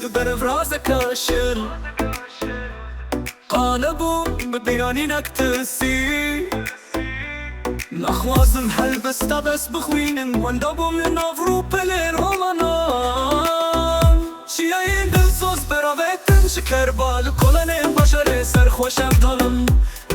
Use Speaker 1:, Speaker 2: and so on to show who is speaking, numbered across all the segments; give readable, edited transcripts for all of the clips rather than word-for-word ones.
Speaker 1: برف راسك اشل قالبو ببياني نكتسي نخوازم هلبس تبس بخوينن واندبو من افرو بلي رومانان شیعین دلسوز براویتن شکر بال کلن بشر سرخوشم دلم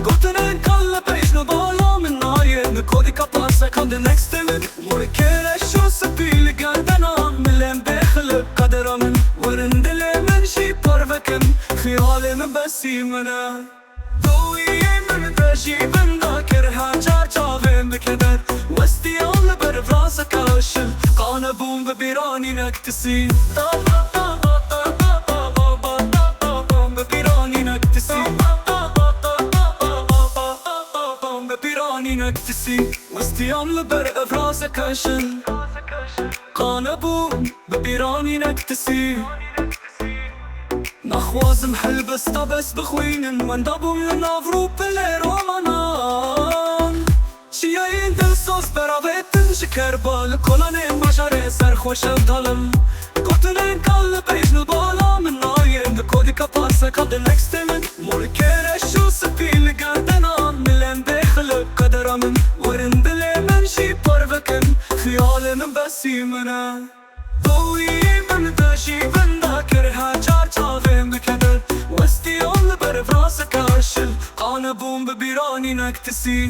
Speaker 1: گفتن کل پیشنو بالا من ناین کودی کپار سکند نکستمن مرکرشو سپیل گردنم ملم بخل قدرم ورن دل من شی پروکن خیال من بسی منه دوی من بشی بندا کرها چار چاویم بکدر وستی آل بر براس کاشل قانبون ببیرانی نکتسی وستيام لبر افراس كاشل قانبون ببيراني نكتسي نخوازم حلبس طبس بخوينن واندبو من افرو بلي رومانان شیعین دلسوز براویتن شکر بال کلن بشر سرخوشم دلم گفتن کل پیشنو بالا من ناین کودی کپار سکند نکستمن مرکرشو سپیل گردنم ملم بخل قدرم ورن دل من شی پروکن خیال من بسی منه دوی من داشی بندا کرها چار چاویم بکدر وستی آل بر براس کاشل قانبون ببیرانی نکتسی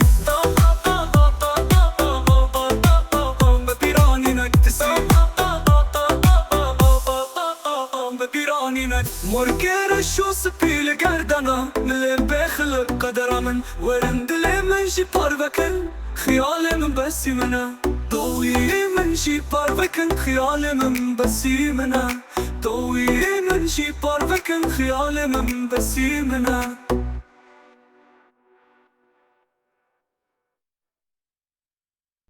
Speaker 1: مرکرشو سپیل گردنم ملم بخل قدرم ورن دل من شی پروکن خیال من بسی منه دوی من شی پروکن خیال من بسی منه دوی من شی پروکن خیال من بسی منه